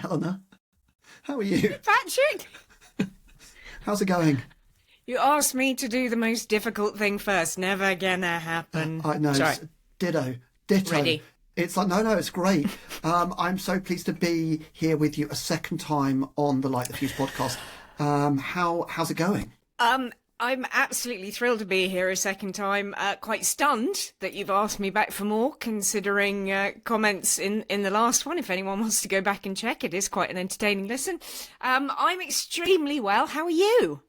Helena. How are you? Patrick, How's it going? you asked me to do the most difficult thing first. Never gonna happen. I know. Sorry. Ditto. Ready? It's like, no, it's great. I'm so pleased to be here with you a second time on the Light the Fuse podcast. How's it going? I'm absolutely thrilled to be here a second time. Quite stunned that you've asked me back for more, considering comments in the last one. If anyone wants to go back and check, it is quite an entertaining listen. I'm extremely well. How are you?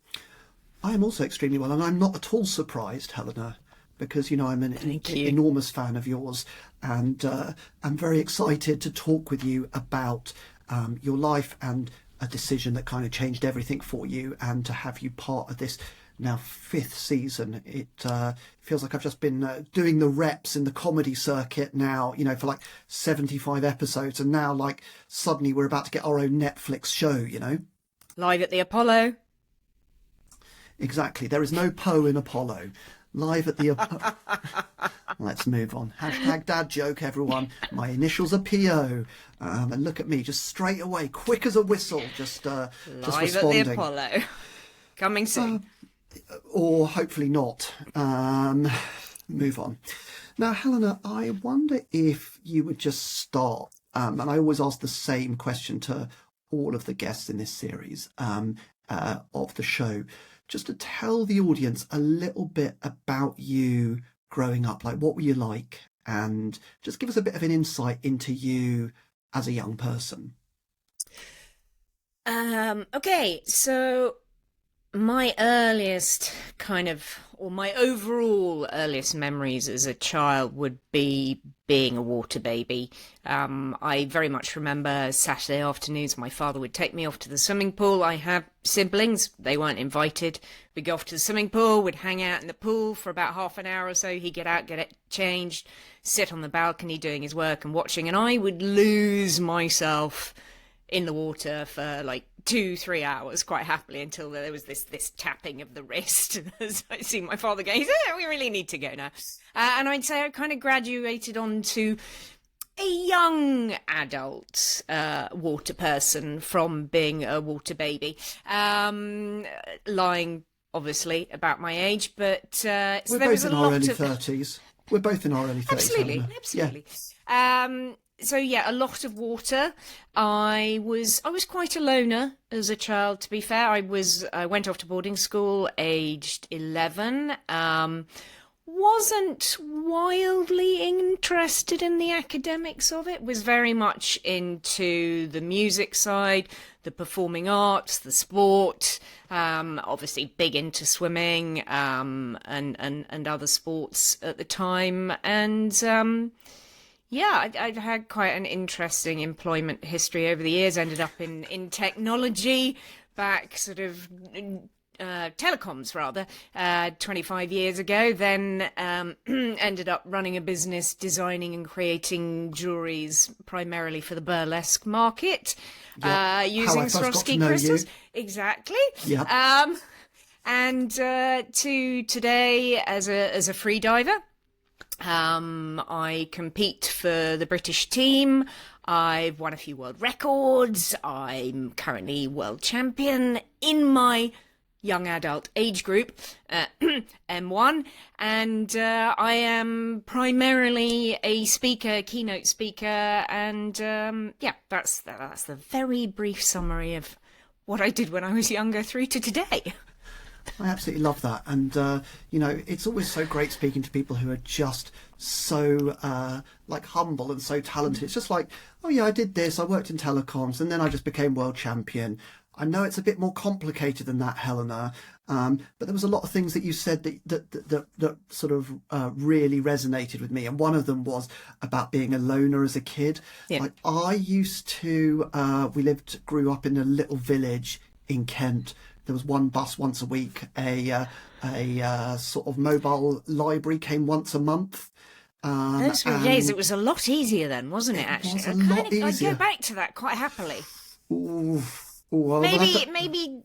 I am also extremely well, and I'm not at all surprised, Helena, because, I'm an enormous fan of yours, and I'm very excited to talk with you about your life and a decision that kind of changed everything for you, and to have you part of this now 5th season. It feels like I've just been doing the reps in the comedy circuit now, for like 75 episodes, and now like suddenly we're about to get our own Netflix show, Live at the Apollo. Exactly. There is no Poe in Apollo. Live at the Apollo. Let's move on. Hashtag dad joke, everyone. My initials are P.O. And look at me, just straight away, quick as a whistle, just Live responding. at the Apollo. Coming soon. Or hopefully not. Move on. Now, Helena, I wonder if you would just start, and I always ask the same question to all of the guests in this series of the show, just to tell the audience a little bit about you growing up. Like, what were you like? And just give us a bit of an insight into you as a young person. Okay, so my earliest my overall earliest memories as a child would be being a water baby. I very much remember Saturday afternoons, my father would take me off to the swimming pool. I have siblings, they weren't invited. We'd go off to the swimming pool, we'd hang out in the pool for about half an hour or so. He'd get out, get it changed, sit on the balcony doing his work and watching, and I would lose myself in the water for like 2-3 hours quite happily, until there was this tapping of the wrist as I see my father going, we really need to go now. And I'd say I kind of graduated onto a young adult water person from being a water baby, lying obviously about my age, but so We're there both was in a our lot early of 30s. We're both in our early 30s. absolutely Helena. absolutely Yeah. So yeah, a lot of water. I was quite a loner as a child, to be fair. I went off to boarding school aged 11. Wasn't wildly interested in the academics of it. Was very much into the music side, the performing arts, the sport. Obviously big into swimming, and other sports at the time. And yeah, I've had quite an interesting employment history over the years. Ended up in technology back sort of telecoms rather 25 years ago. Then ended up running a business designing and creating jewelries primarily for the burlesque market, using Swarovski crystals. Exactly. Yeah. And to today as a freediver. I compete for the British team. I've won a few world records. I'm currently world champion in my young adult age group, M1, and I am primarily a speaker, keynote speaker, and yeah, that's the very brief summary of what I did when I was younger through to today. I absolutely love that. And, it's always so great speaking to people who are just so, humble and so talented. It's just like, oh, yeah, I did this. I worked in telecoms and then I just became world champion. I know it's a bit more complicated than that, Helena, but there was a lot of things that you said that sort of really resonated with me. And one of them was about being a loner as a kid. Yeah. Like, I used to, grew up in a little village in Kent. There was one bus once a week. A sort of mobile library came once a month. Those were days. It was a lot easier then, wasn't it? Actually, was a lot easier. I'd go back to that quite happily. Ooh, well, maybe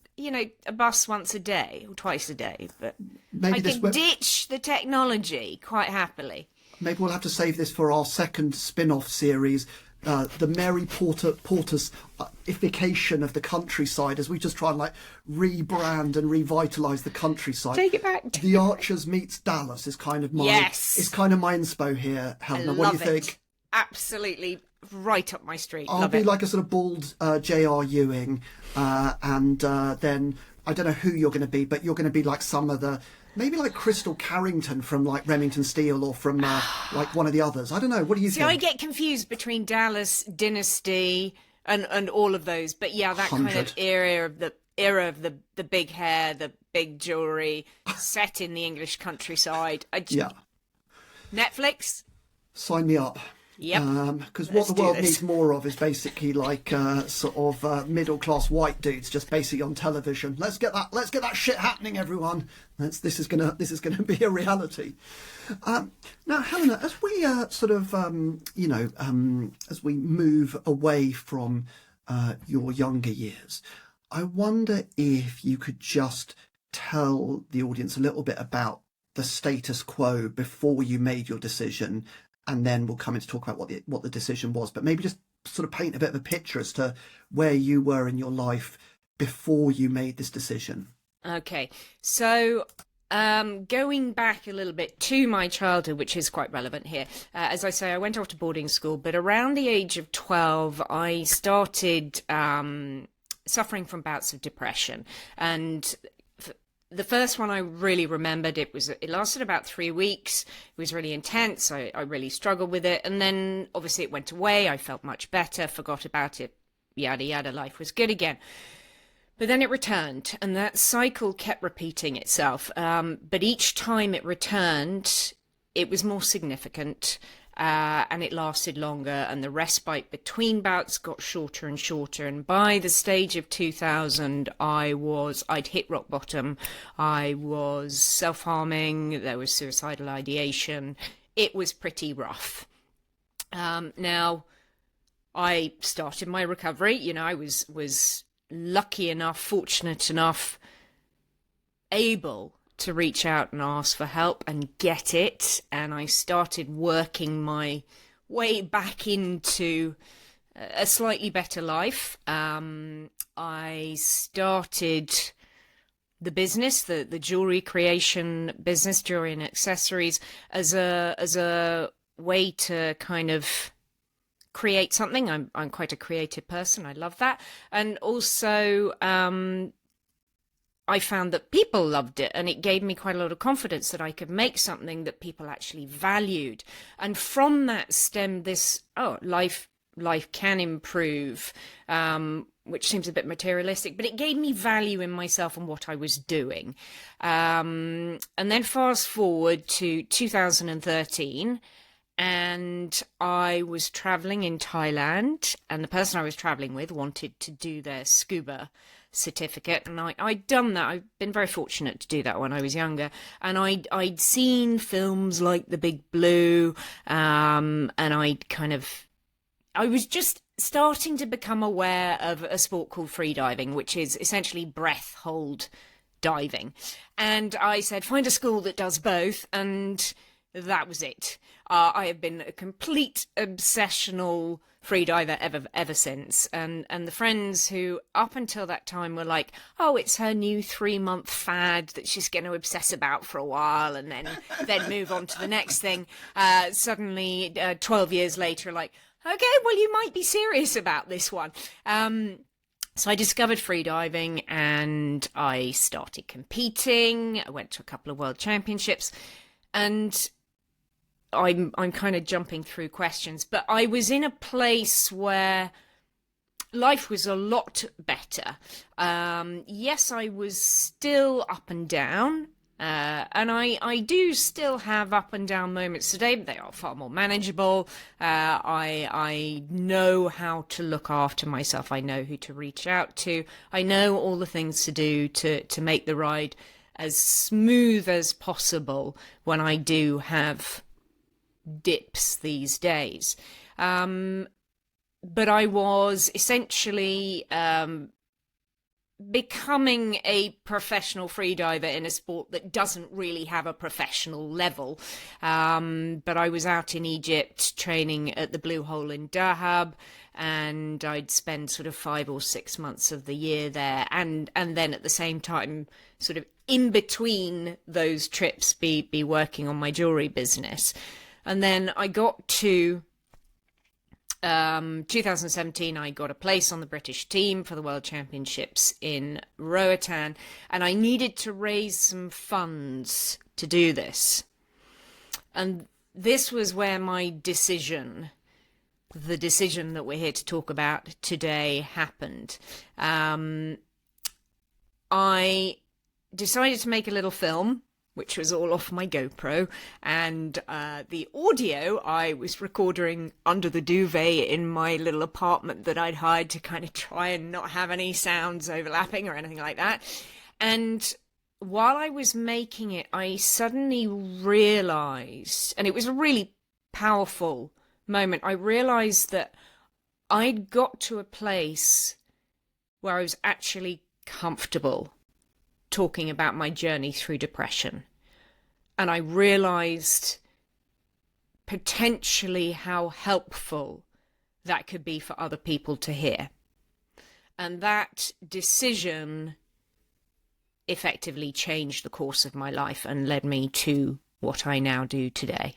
a bus once a day or twice a day, but I could ditch the technology quite happily. Maybe we'll have to save this for our second spin-off series, the Mary Porterification of the countryside, as we just try and like rebrand and revitalise the countryside. Take it back. The Archers meets Dallas is kind of my inspo here, Helena. What do you think? Absolutely right up my street. I'll be like a sort of bald J.R. Ewing, and then I don't know who you're going to be, but you're going to be like some of the, maybe like Crystal Carrington from like Remington Steele, or from like one of the others. I don't know. What do you think? I get confused between Dallas, Dynasty, and all of those. But yeah, that 100. kind of era of the big hair, the big jewelry, set in the English countryside. Yeah. Netflix? Sign me up. Yep. Because what the world needs more of is basically like sort of middle-class white dudes just basically on television. Let's get that shit happening, everyone. This is gonna be a reality. Now, Helena, as we as we move away from your younger years, I wonder if you could just tell the audience a little bit about the status quo before you made your decision, and then we'll come in to talk about what the decision was. But maybe just sort of paint a bit of a picture as to where you were in your life before you made this decision. Okay, so going back a little bit to my childhood, which is quite relevant here. As I say, I went off to boarding school, but around the age of 12, I started suffering from bouts of depression. And the first one I really remembered, it lasted about 3 weeks. It was really intense. I really struggled with it. And then obviously it went away. I felt much better, forgot about it, yada, yada, life was good again. But then it returned, and that cycle kept repeating itself. But each time it returned, it was more significant, and it lasted longer, and the respite between bouts got shorter and shorter. And by the stage of 2000, I'd hit rock bottom. I was self-harming. There was suicidal ideation. It was pretty rough. Now, I started my recovery. You know, I was lucky enough, fortunate enough, able to reach out and ask for help and get it. And I started working my way back into a slightly better life. I started the business, the jewelry creation business, jewelry and accessories, as a way to kind of create something. I'm quite a creative person. I love that. And also, I found that people loved it, and it gave me quite a lot of confidence that I could make something that people actually valued. And from that stemmed this, life can improve, which seems a bit materialistic, but it gave me value in myself and what I was doing. And then fast forward to 2013, and I was traveling in Thailand, and the person I was traveling with wanted to do their scuba certificate, and I'd done that. I've been very fortunate to do that when I was younger, and I'd seen films like The Big Blue, and I was just starting to become aware of a sport called freediving, which is essentially breath hold diving. And I said, find a school that does both, and that was it. I have been a complete obsessional freediver ever since, and the friends who up until that time were like, oh, it's her new 3-month fad that she's going to obsess about for a while and then move on to the next thing, suddenly 12 years later like, okay, well, you might be serious about this one. So I discovered freediving, and I started competing. I went to a couple of world championships, and I'm kind of jumping through questions, but I was in a place where life was a lot better. Yes, I was still up and down, and I do still have up and down moments today, but they are far more manageable. I know how to look after myself. I know who to reach out to. I know all the things to do to make the ride as smooth as possible when I do have dips these days. But I was essentially becoming a professional freediver in a sport that doesn't really have a professional level. But I was out in Egypt training at the Blue Hole in Dahab, and I'd spend sort of 5 or 6 months of the year there, and then at the same time, sort of in between those trips, be working on my jewelry business. And then I got to 2017, I got a place on the British team for the World Championships in Roatan, and I needed to raise some funds to do this. And this was where my decision, the decision that we're here to talk about today, happened. I decided to make a little film, which was all off my GoPro, and the audio I was recording under the duvet in my little apartment that I'd hired to kind of try and not have any sounds overlapping or anything like that. And while I was making it, I suddenly realized, and it was a really powerful moment, I realized that I'd got to a place where I was actually comfortable talking about my journey through depression. And I realized potentially how helpful that could be for other people to hear. And that decision effectively changed the course of my life and led me to what I now do today.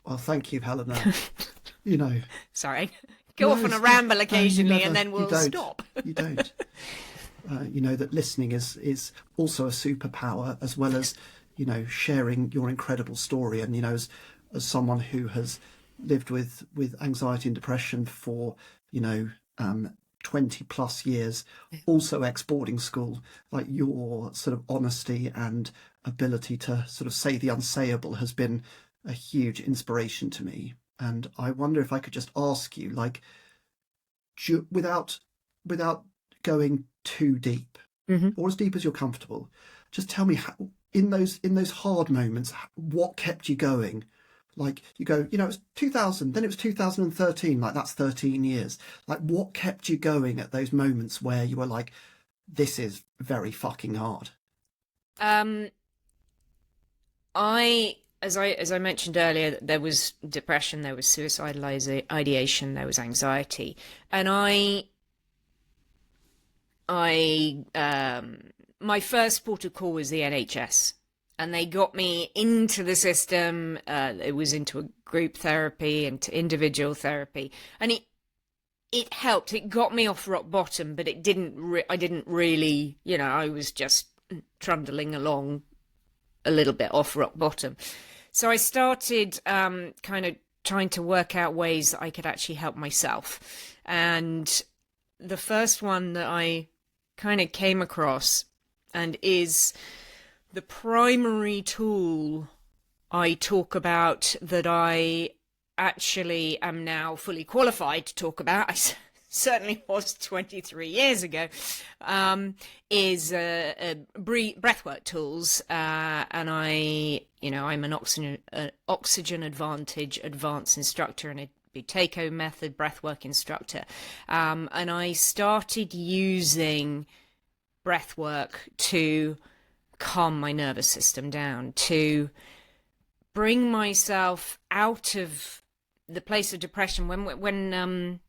Well, thank you, Helena. Sorry. Go off on a ramble occasionally, and then we'll stop. You don't. That listening is also a superpower, as well as, sharing your incredible story. And, as someone who has lived with anxiety and depression for, 20 plus years, also ex-boarding school, like your sort of honesty and ability to sort of say the unsayable has been a huge inspiration to me. And I wonder if I could just ask you, like, without going too deep, or as deep as you're comfortable, just tell me how, in those hard moments, what kept you going? Like, you go, it was 2000, then it was 2013, like that's 13 years. Like, what kept you going at those moments where you were like, this is very fucking hard? As I mentioned earlier, there was depression, there was suicidal ideation, there was anxiety, and my first port of call was the NHS, and they got me into the system. It was into a group therapy, into individual therapy, and it helped. It got me off rock bottom, but it didn't. I didn't really, I was just trundling along a little bit off rock bottom. So I started kind of trying to work out ways that I could actually help myself. And the first one that I kind of came across, and is the primary tool I talk about, that I actually am now fully qualified to talk about, I certainly was 23 years ago, is breathwork tools. And I'm an oxygen advantage advanced instructor and a Buteyko method breathwork instructor. And I started using breathwork to calm my nervous system down, to bring myself out of the place of depression. When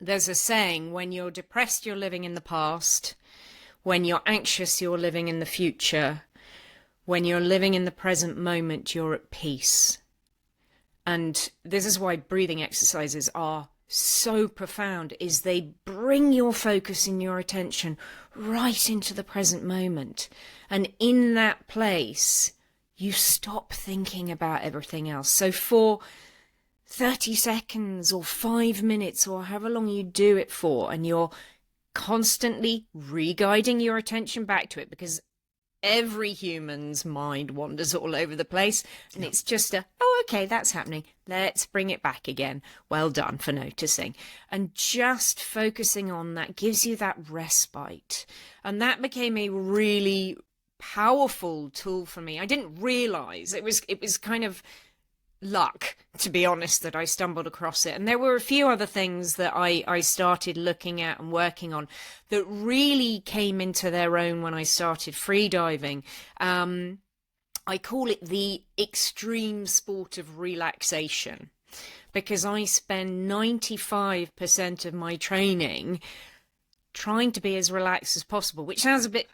there's a saying, when you're depressed, you're living in the past. When you're anxious, you're living in the future. When you're living in the present moment, you're at peace. And this is why breathing exercises are so profound, is they bring your focus and your attention right into the present moment. And in that place, you stop thinking about everything else. So for 30 seconds or 5 minutes or however long you do it for, and you're constantly re-guiding your attention back to it, because every human's mind wanders all over the place, and it's just okay, that's happening, let's bring it back again. Well done for noticing. And just focusing on that gives you that respite. And that became a really powerful tool for me. I didn't realize it was kind of luck, to be honest, that I stumbled across it. And there were a few other things that I started looking at and working on that really came into their own when I started freediving. I call it the extreme sport of relaxation, because I spend 95% of my training trying to be as relaxed as possible, which sounds a bit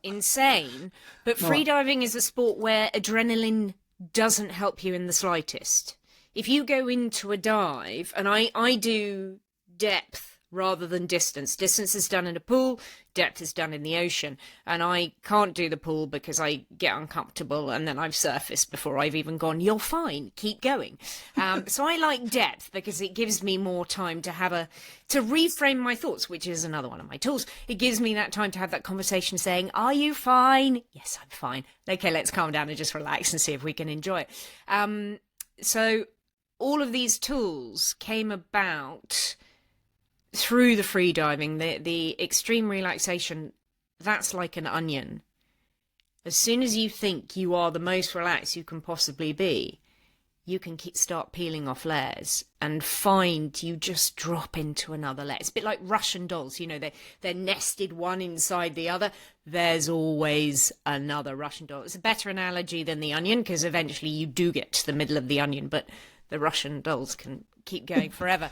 insane, but freediving is a sport where adrenaline doesn't help you in the slightest. If you go into a dive, and I do depth rather than distance. Distance is done in a pool, depth is done in the ocean. And I can't do the pool because I get uncomfortable and then I've surfaced before I've even gone, you're fine, keep going. So I like depth because it gives me more time to reframe my thoughts, which is another one of my tools. It gives me that time to have that conversation saying, are you fine? Yes, I'm fine. Okay, let's calm down and just relax and see if we can enjoy it. So all of these tools came about through the freediving. The extreme relaxation, that's like an onion. As soon as you think you are the most relaxed you can possibly be, you can start peeling off layers and find you just drop into another layer. It's a bit like Russian dolls, they're nested one inside the other. There's always another Russian doll. It's a better analogy than the onion, because eventually you do get to the middle of the onion, but the Russian dolls can keep going forever.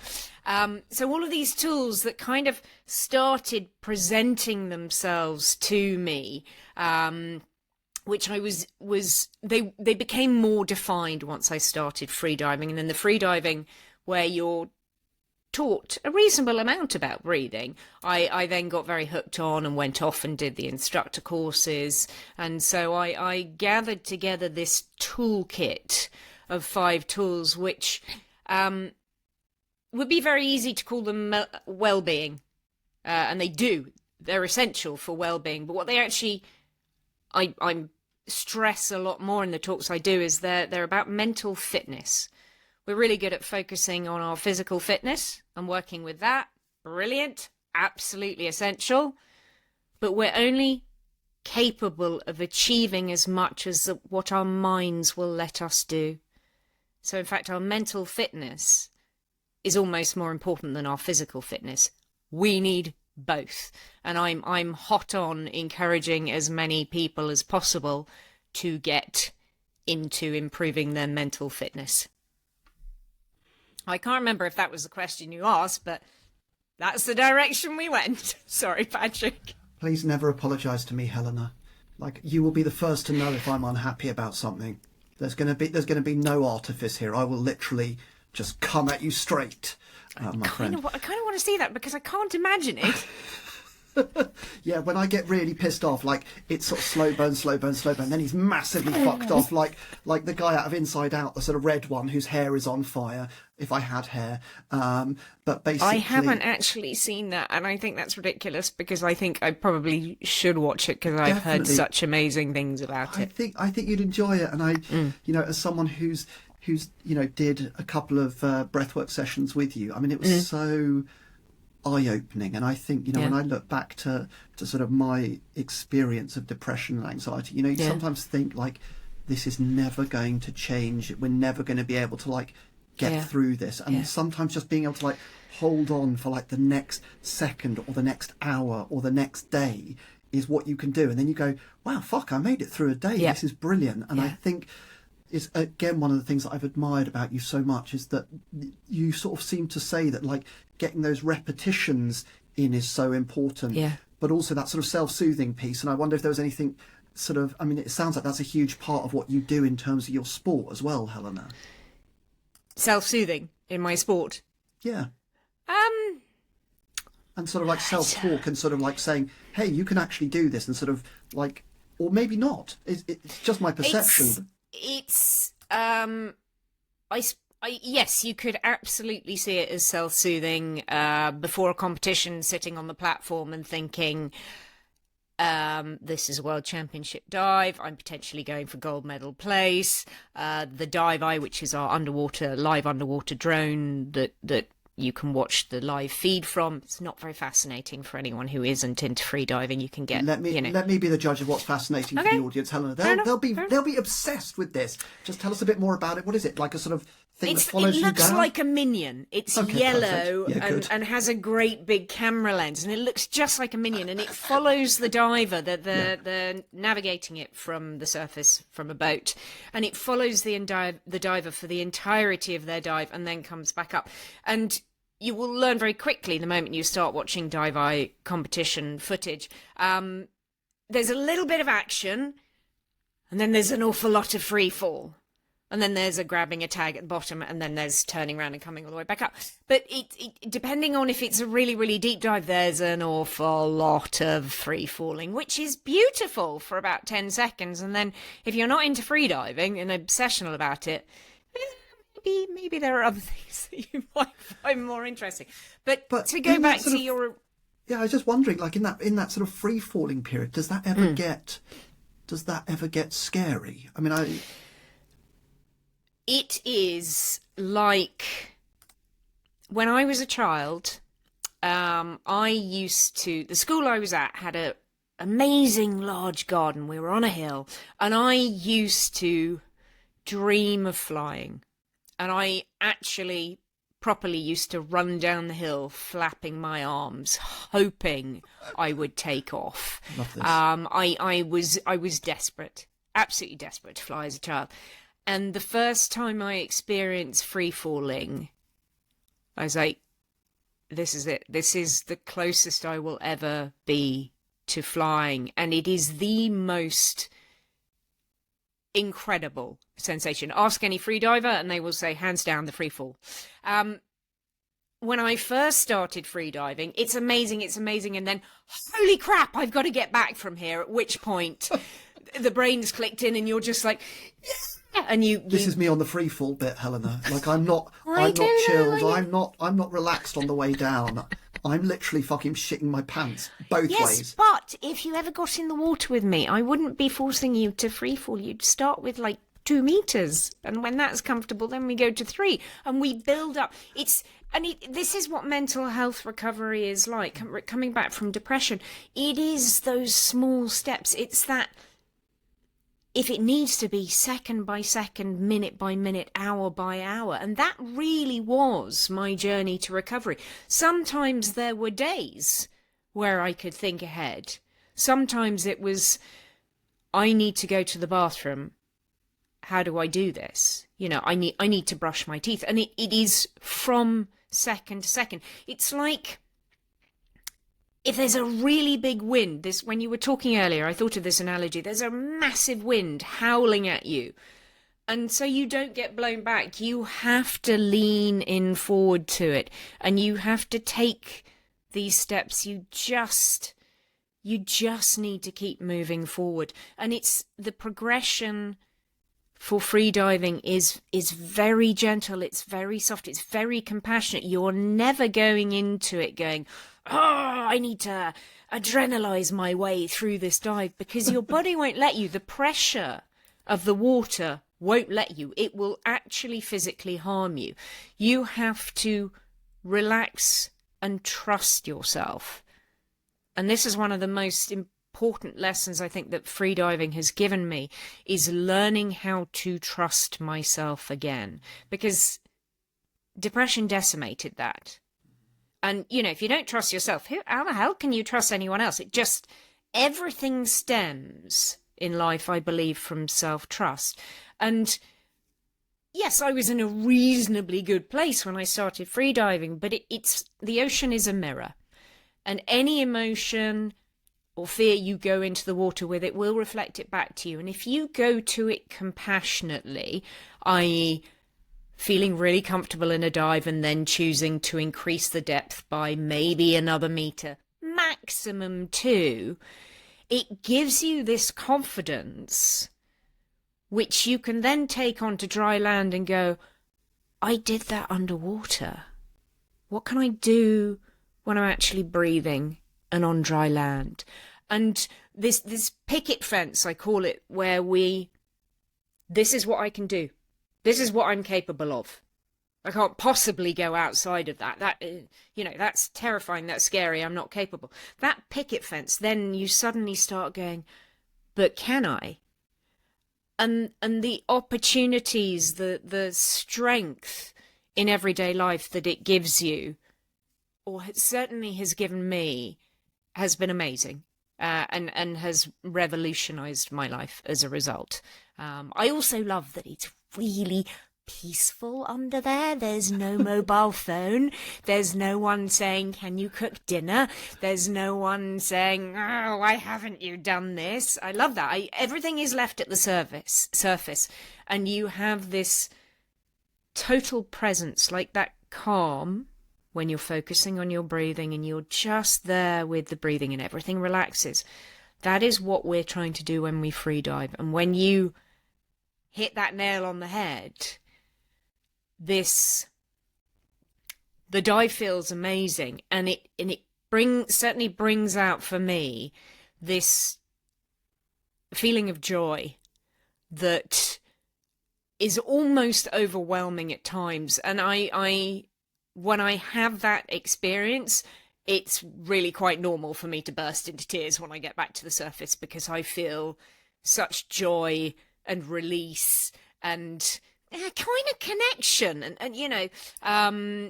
So all of these tools that kind of started presenting themselves to me, which they became more defined once I started freediving. And then the freediving where you're taught a reasonable amount about breathing, I then got very hooked on and went off and did the instructor courses. And so I gathered together this toolkit of 5 tools, which would be very easy to call them well-being, and they're essential for well-being. But what they actually I stress a lot more in the talks I do is they're about mental fitness. We're really good at focusing on our physical fitness and working with that. Brilliant, absolutely essential. But we're only capable of achieving as much as what our minds will let us do. So in fact, our mental fitness is almost more important than our physical fitness. We need both. And I'm hot on encouraging as many people as possible to get into improving their mental fitness. I can't remember if that was the question you asked, but that's the direction we went. Sorry, Patrick. Please never apologise to me, Helena. Like, you will be the first to know if I'm unhappy about something. There's going to be no artifice here. I will literally just come at you straight, my friend. I kind of want to see that, because I can't imagine it. Yeah, when I get really pissed off, like, it's sort of slow burn, then he's massively fucked off, like the guy out of Inside Out, the sort of red one whose hair is on fire, if I had hair. But basically, I haven't actually seen that, and I think that's ridiculous, because I think I probably should watch it, because I've heard such amazing things about it. I think you'd enjoy it, and I, as someone who's did a couple of breathwork sessions with you, I mean, it was so eye-opening. And I think, when I look back to sort of my experience of depression and anxiety, you sometimes think, like, this is never going to change. We're never going to be able to, like, get through this. And sometimes just being able to, like, hold on for, like, the next second or the next hour or the next day is what you can do. And then you go, wow, fuck, I made it through a day. This is brilliant. And I think is, again, one of the things that I've admired about you so much is that you sort of seem to say that, like, getting those repetitions in is so important, but also that sort of self-soothing piece. And I wonder if there was anything sort of, I mean, it sounds like that's a huge part of what you do in terms of your sport as well, Helena. Self-soothing in my sport? Yeah. And sort of like self-talk and sort of like saying, hey, you can actually do this, and sort of like, or maybe not. It's just my perception. Yes, you could absolutely see it as self-soothing before a competition, sitting on the platform and thinking, this is a world championship dive, I'm potentially going for gold medal place. The Dive Eye, which is our live underwater drone that you can watch the live feed from. It's not very fascinating for anyone who isn't into freediving. You can get let me be the judge of what's fascinating for the audience, Helena. They'll be obsessed with this. Just tell us a bit more about it. What is it, like a sort of thing that follows you down? It looks like a minion. It's yellow and has a great big camera lens, and it looks just like a minion, and it follows the diver. They're navigating it from the surface from a boat, and it follows the diver for the entirety of their dive and then comes back up. And you will learn very quickly the moment you start watching dive eye competition footage. There's a little bit of action, and then there's an awful lot of free fall. And then there's a grabbing a tag at the bottom, and then there's turning around and coming all the way back up. But it depending on if it's a really, really deep dive, there's an awful lot of free falling, which is beautiful for about 10 seconds. And then if you're not into free diving and obsessional about it, maybe there are other things that you might find more interesting. But to go back to your... Yeah, I was just wondering, like in that sort of free falling period, does that ever get scary? I mean, It is like when I was a child, the school I was at had a amazing large garden. We were on a hill, and I used to dream of flying. And I actually properly used to run down the hill flapping my arms, hoping I would take off. I was desperate, absolutely desperate to fly as a child. And the first time I experienced free falling, I was like, this is it. This is the closest I will ever be to flying. And it is the most incredible sensation. Ask any freediver and they will say, hands down, the free fall. When I first started freediving, it's amazing. And then, holy crap, I've got to get back from here. At which point the brain's clicked in and you're just like... And This is me on the free fall bit, Helena. Like I'm not chilled. I'm not relaxed on the way down. I'm literally fucking shitting my pants both ways. Yes, but if you ever got in the water with me, I wouldn't be forcing you to free fall. You'd start with like 2 meters, and when that's comfortable, then we go to 3, and we build up. This is what mental health recovery is like. Coming back from depression, it is those small steps. It's that. If it needs to be second by second, minute by minute, hour by hour. And that really was my journey to recovery. Sometimes there were days where I could think ahead. Sometimes it was, I need to go to the bathroom. How do I do this? I need to brush my teeth. And it is from second to second. It's like... if there's a really big wind, when you were talking earlier, I thought of this analogy. There's a massive wind howling at you. And so you don't get blown back. You have to lean in forward to it. And you have to take these steps. You just need to keep moving forward. And it's the progression for freediving is very gentle. It's very soft. It's very compassionate. You're never going into it going... I need to adrenalize my way through this dive, because your body won't let you. The pressure of the water won't let you. It will actually physically harm you. You have to relax and trust yourself. And this is one of the most important lessons I think that freediving has given me, is learning how to trust myself again, because depression decimated that. And, if you don't trust yourself, how the hell can you trust anyone else? Everything stems in life, I believe, from self-trust. And yes, I was in a reasonably good place when I started freediving, but the ocean is a mirror. And any emotion or fear you go into the water with, it will reflect it back to you. And if you go to it compassionately, i.e., feeling really comfortable in a dive and then choosing to increase the depth by maybe another meter, maximum 2, it gives you this confidence which you can then take onto dry land and go, I did that underwater. What can I do when I'm actually breathing and on dry land? And this picket fence, I call it, where this is what I can do. This is what I'm capable of. I can't possibly go outside of that. That's terrifying. That's scary. I'm not capable. That picket fence, then you suddenly start going, but can I? And the opportunities, the strength in everyday life that it gives you, or it certainly has given me, has been amazing. And has revolutionized my life as a result. I also love that it's really peaceful under there. There's no mobile phone. There's no one saying, can you cook dinner? There's no one saying, oh, why haven't you done this? I love that. Everything is left at the surface. And you have this total presence, like that calm when you're focusing on your breathing and you're just there with the breathing and everything relaxes. That is what we're trying to do when we free dive. And when you hit that nail on the head, the dive feels amazing, and it certainly brings out for me this feeling of joy that is almost overwhelming at times. And when I have that experience, it's really quite normal for me to burst into tears when I get back to the surface, because I feel such joy and release and kind of connection, and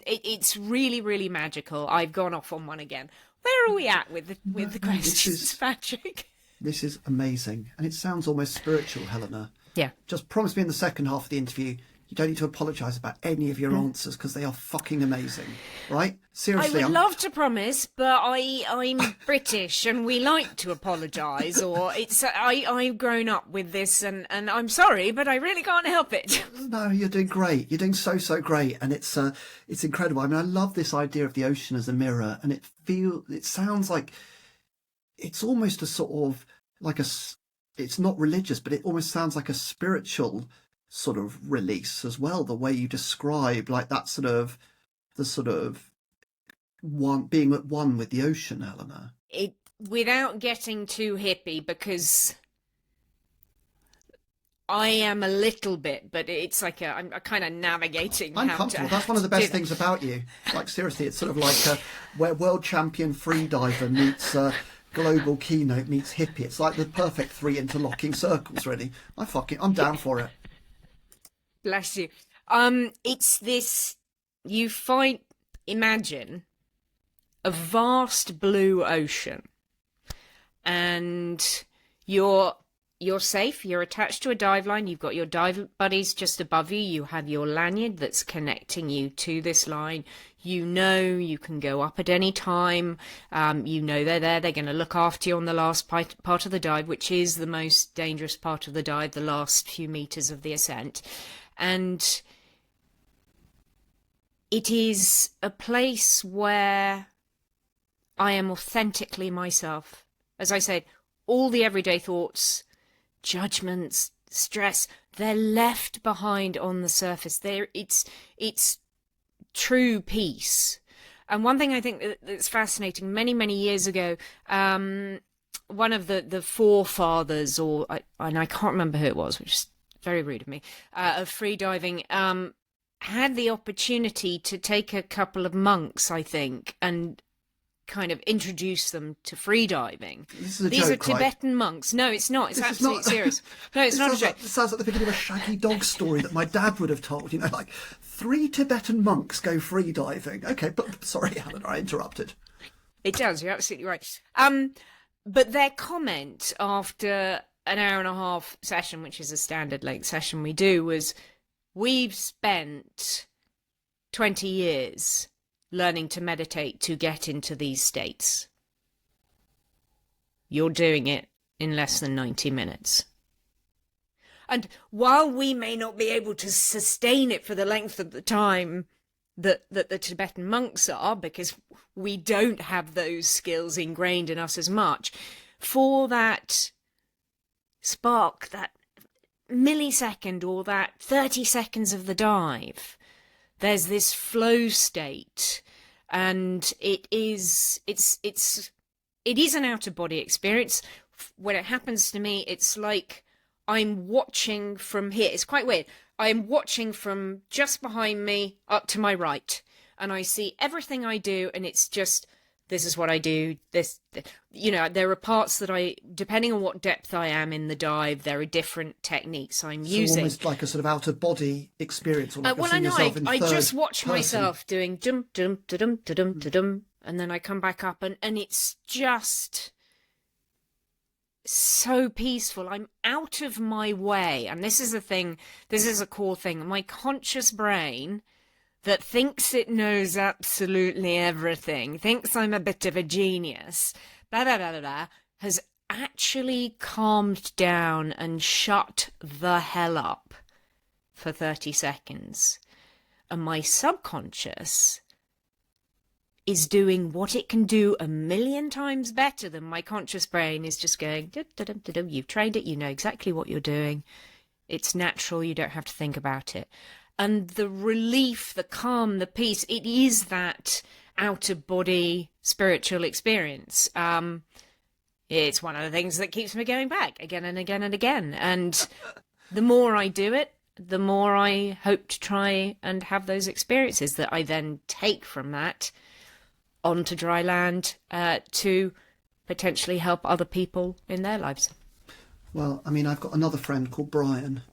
it's really, really magical. I've gone off on one again. Where are we at with the questions, Patrick? This is amazing, and it sounds almost spiritual, Helena. Yeah. Just promise me in the second half of the interview you don't need to apologise about any of your answers, because they are fucking amazing, right? Seriously, I would love to promise, but I'm British and we like to apologise, or I've grown up with this, and I'm sorry, but I really can't help it. No, you're doing great. You're doing so great, and it's incredible. I mean, I love this idea of the ocean as a mirror, and it sounds like it's almost a sort of like it's not religious, but it almost sounds like a spiritual sort of release as well, the way you describe, like that sort of one being at one with the ocean, Helena. Without getting too hippie, because I am a little bit, but it's like I'm kind of navigating. I'm comfortable. That's one of the best things about you. Like, seriously, it's sort of like where world champion freediver meets global keynote meets hippie. It's like the perfect three interlocking circles, really. I'm down for it. Bless you. It's this, imagine a vast blue ocean, and you're safe. You're attached to a dive line. You've got your dive buddies just above you. You have your lanyard that's connecting you to this line. You know you can go up at any time. You know they're there. They're going to look after you on the last part of the dive, which is the most dangerous part of the dive, the last few meters of the ascent. And it is a place where I am authentically myself. As I said, all the everyday thoughts, judgments, stress, they're left behind on the surface. It's true peace. And one thing I think that's fascinating, many years ago, one of the forefathers, and I can't remember who it was, which is very rude of me, of freediving, had the opportunity to take a couple of monks, I think, and kind of introduce them to freediving. These are Tibetan monks. No, it's not. It's absolutely serious. No, it's not a joke. It sounds like the beginning of a Shaggy Dog story that my dad would have told. Like 3 Tibetan monks go freediving. Okay, but sorry, Helena, I interrupted. It does. You're absolutely right. But their comment after an hour and a half session, which is a standard length session we do, was, we've spent 20 years learning to meditate to get into these states. You're doing it in less than 90 minutes. And while we may not be able to sustain it for the length of the time that the Tibetan monks are, because we don't have those skills ingrained in us as much, for that spark, that millisecond or that 30 seconds of the dive, there's this flow state, and it is an out-of-body experience. When it happens to me, it's like I'm watching from here. It's quite weird. I'm watching from just behind me up to my right, and I see everything I do, and it's just, this is what I do. There are parts that depending on what depth I am in the dive, there are different techniques I'm using. Almost like a sort of out of body experience, or like well, I know. I just watch myself doing dum dum dum dum dum, and then I come back up, and it's just so peaceful. I'm out of my way, and this is a thing. This is a core thing. My conscious brain, that thinks it knows absolutely everything, thinks I'm a bit of a genius, blah, blah, blah, blah, blah, has actually calmed down and shut the hell up for 30 seconds. And my subconscious is doing what it can do a million times better than my conscious brain is just going, you've trained it, you know exactly what you're doing. It's natural, you don't have to think about it. And the relief, the calm, the peace, it is that out-of-body spiritual experience. It's one of the things that keeps me going back again and again and again. And the more I do it, the more I hope to try and have those experiences that I then take from that onto dry land to potentially help other people in their lives. Well, I mean, I've got another friend called Brian.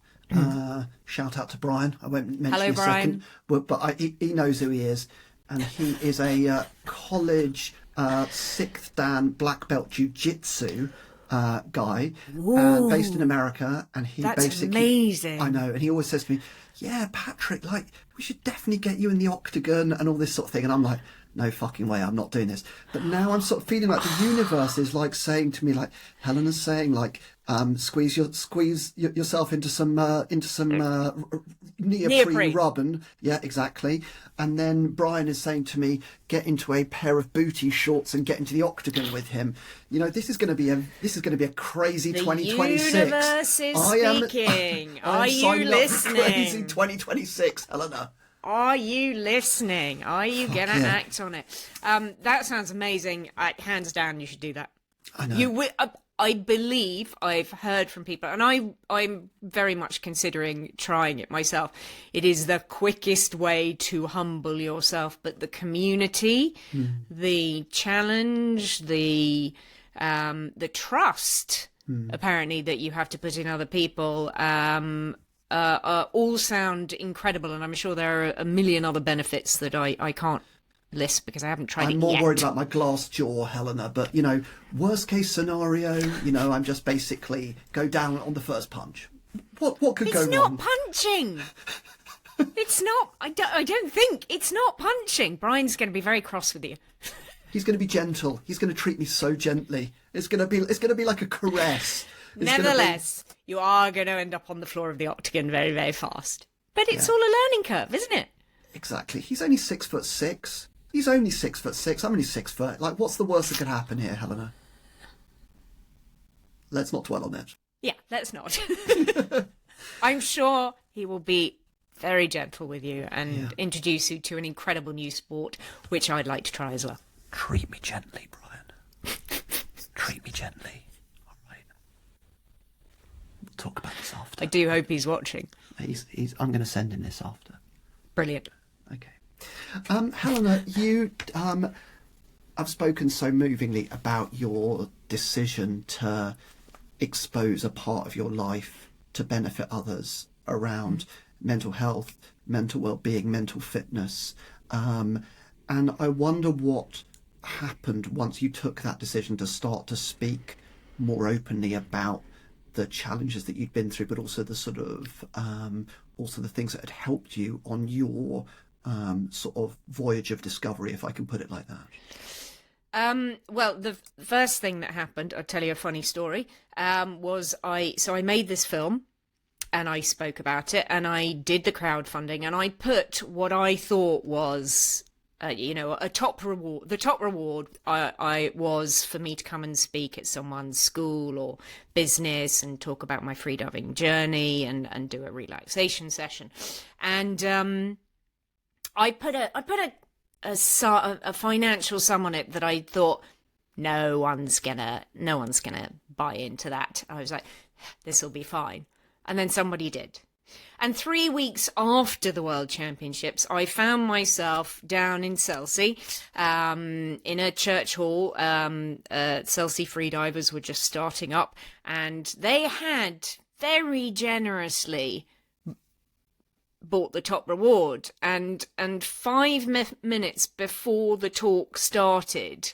Shout out to Brian. I won't mention Hello, his Brian. second, but he knows who he is, and he is a college sixth dan black belt jiu-jitsu guy based in America, and That's amazing. I know, and he always says to me, "Yeah, Patrick, like we should definitely get you in the octagon and all this sort of thing," and I'm like, no fucking way, I'm not doing this. But now I'm sort of feeling like the universe is like saying to me, like Helena's saying, like squeeze yourself into some neoprene rub, yeah, exactly. And then Brian is saying to me, get into a pair of booty shorts and get into the octagon with him. You know, this is going to be a crazy 2026. The universe is speaking. Are you listening? Crazy 2026, Helena. Are you listening? Are you going to act on it? That sounds amazing. Hands down, you should do that. I know. I believe I've heard from people, and I'm very much considering trying it myself. It is the quickest way to humble yourself, but the community, the challenge, the trust, apparently, that you have to put in other people, all sound incredible, and I'm sure there are a million other benefits that I can't list because I haven't tried it yet. I'm more worried about my glass jaw, Helena, but, you know, worst case scenario, you know, I'm just basically go down on the first punch. What could go wrong? It's not punching. It's not. I don't think. It's not punching. Brian's going to be very cross with you. He's going to be gentle. He's going to treat me so gently. It's going to be like a caress. Nevertheless, you are going to end up on the floor of the octagon very, very fast. But it's all a learning curve, isn't it? Exactly. He's only 6'6". He's only 6'6". I'm only 6 foot. Like, what's the worst that could happen here, Helena? Let's not dwell on it. Yeah, let's not. I'm sure he will be very gentle with you and introduce you to an incredible new sport, which I'd like to try as well. Treat me gently, Brian. Treat me gently. All right. We'll talk about this after. I do hope he's watching. I'm going to send him this after. Brilliant. Okay. Helena, I've spoken so movingly about your decision to expose a part of your life to benefit others around mental health, mental well-being, mental fitness. And I wonder what happened once you took that decision to start to speak more openly about the challenges that you'd been through, but also the sort of also the things that had helped you on your sort of voyage of discovery, if I can put it like that. Well, the first thing that happened, I'll tell you a funny story, was I made this film and I spoke about it and I did the crowdfunding and I put what I thought was, a top reward. The top reward I was for me to come and speak at someone's school or business and talk about my freediving journey and do a relaxation session. And I put a financial sum on it that I thought no one's gonna buy into that. I was like, this will be fine. And then somebody did. And 3 weeks after the World Championships, I found myself down in Chelsea, in a church hall. Chelsea freedivers were just starting up, and they had very generously bought the top reward. And 5 minutes before the talk started,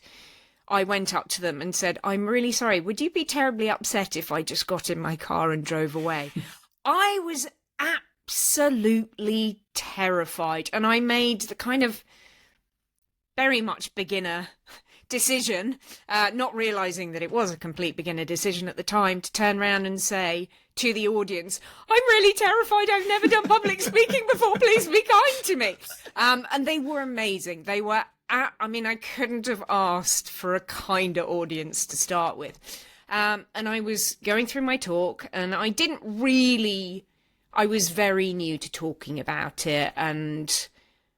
I went up to them and said, "I'm really sorry. Would you be terribly upset if I just got in my car and drove away?" I was absolutely terrified, and I made the kind of very much beginner decision, not realizing that it was a complete beginner decision at the time, to turn around and say to the audience, "I'm really terrified. I've never done public speaking before. Please be kind to me." And they were amazing. They were I couldn't have asked for a kinder audience to start with. And I was going through my talk, and I was very new to talking about it. And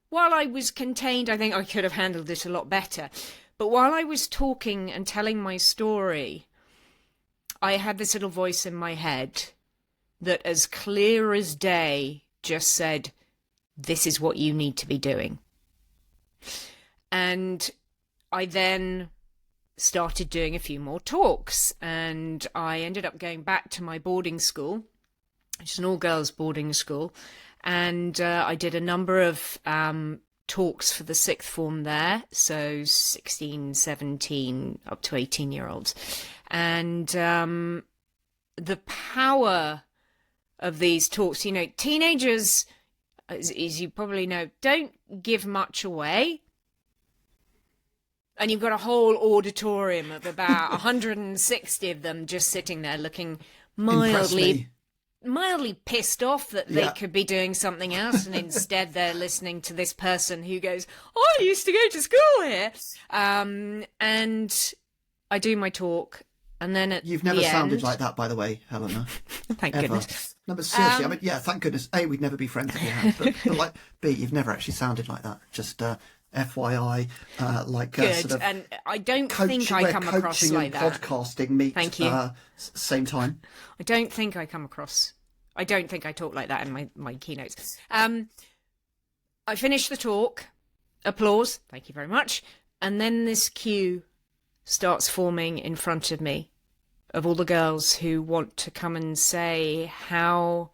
while I was contained, I think I could have handled it a lot better. But while I was talking and telling my story, I had this little voice in my head that, as clear as day, just said, "This is what you need to be doing." And I then started doing a few more talks, and I ended up going back to my boarding school, which is an all-girls boarding school, and I did a number of talks for the sixth form there, so 16, 17, up to 18-year-olds. And the power of these talks, teenagers, as you probably know, don't give much away. And you've got a whole auditorium of about 160 of them just sitting there looking mildly pissed off that they could be doing something else, and instead they're listening to this person who goes, "I used to go to school here." And I do my talk, and then at You've never sounded like that, by the way, Helena. Thank goodness. No, but seriously, thank goodness. A, we'd never be friends if you had, but like, B, you've never actually sounded like that. Just FYI, good. Sort of and I don't think I come across like that. Podcasting meet. Thank you. Same time. I don't think I talk like that in my keynotes. I finish the talk, applause, thank you very much, and then this queue starts forming in front of me of all the girls who want to come and say how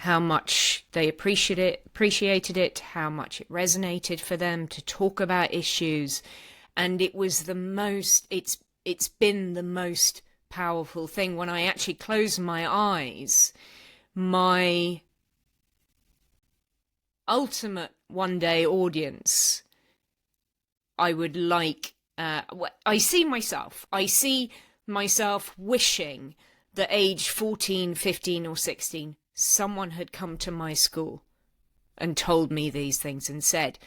much they appreciated it, how much it resonated for them to talk about issues. And it was it's been the most powerful thing. When I actually close my eyes, my ultimate one day audience, I would like, I see myself wishing that age 14, 15 or 16, someone had come to my school and told me these things and said,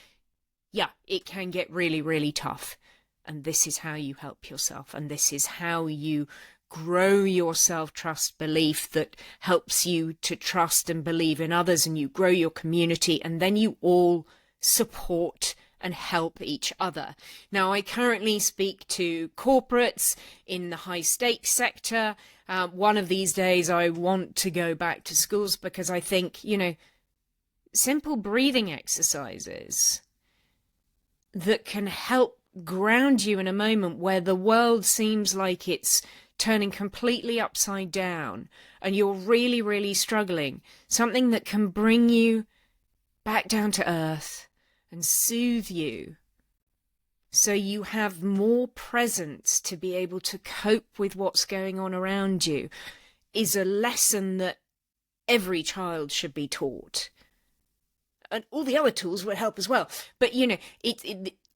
"Yeah, it can get really, really tough. And this is how you help yourself. And this is how you grow your self-trust belief that helps you to trust and believe in others. And you grow your community. And then you all support and help each other." Now, I currently speak to corporates in the high stakes sector. One of these days, I want to go back to schools because I think, simple breathing exercises that can help ground you in a moment where the world seems like it's turning completely upside down and you're really, really struggling. Something that can bring you back down to earth and soothe you, so you have more presence to be able to cope with what's going on around you, is a lesson that every child should be taught. And all the other tools would help as well. But,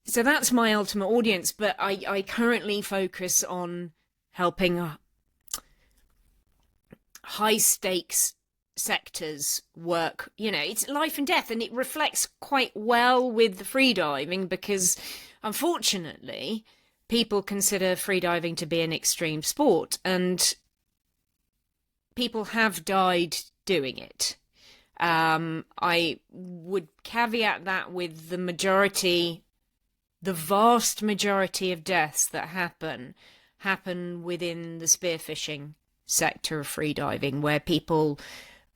so that's my ultimate audience. But I currently focus on helping high stakes sectors work. It's life and death, and it reflects quite well with the freediving because, unfortunately, people consider freediving to be an extreme sport, and people have died doing it. I would caveat that with the vast majority of deaths that happen within the spearfishing sector of freediving, where people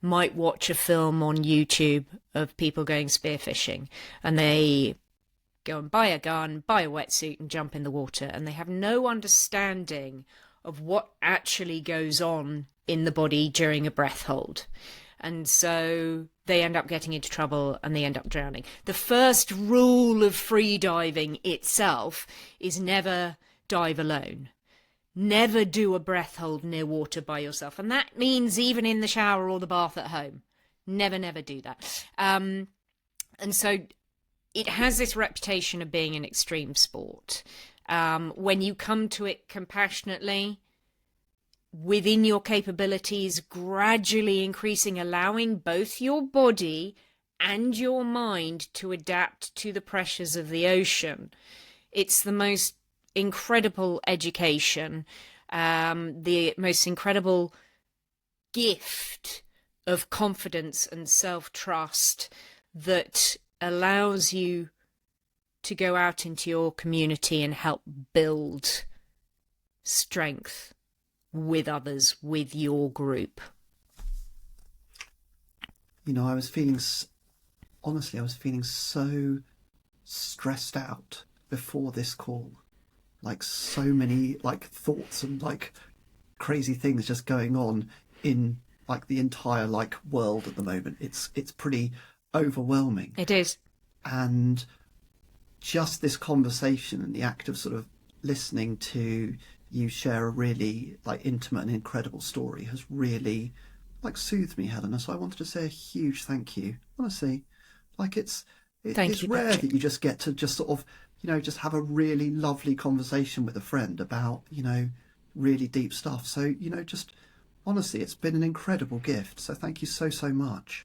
might watch a film on YouTube of people going spearfishing, and they go and buy a gun, buy a wetsuit and jump in the water, and they have no understanding of what actually goes on in the body during a breath hold. And so they end up getting into trouble and they end up drowning. The first rule of freediving itself is never dive alone. Never do a breath hold near water by yourself. And that means even in the shower or the bath at home. Never, never do that. And so it has this reputation of being an extreme sport. When you come to it compassionately, within your capabilities, gradually increasing, allowing both your body and your mind to adapt to the pressures of the ocean. It's the most incredible education, the most incredible gift of confidence and self-trust that allows you to go out into your community and help build strength with others, with your group. You know, I was feeling so stressed out before this call. Like so many like thoughts and like crazy things just going on in like the entire like world at the moment. It's pretty overwhelming. It is. And just this conversation and the act of sort of listening to you share a really like intimate and incredible story has really like soothed me, Helena. So I wanted to say a huge thank you. Honestly, like it's rare that you just get to just sort of, you know, just have a really lovely conversation with a friend about, you know, really deep stuff. So, you know, just honestly, it's been an incredible gift. So thank you so, so much.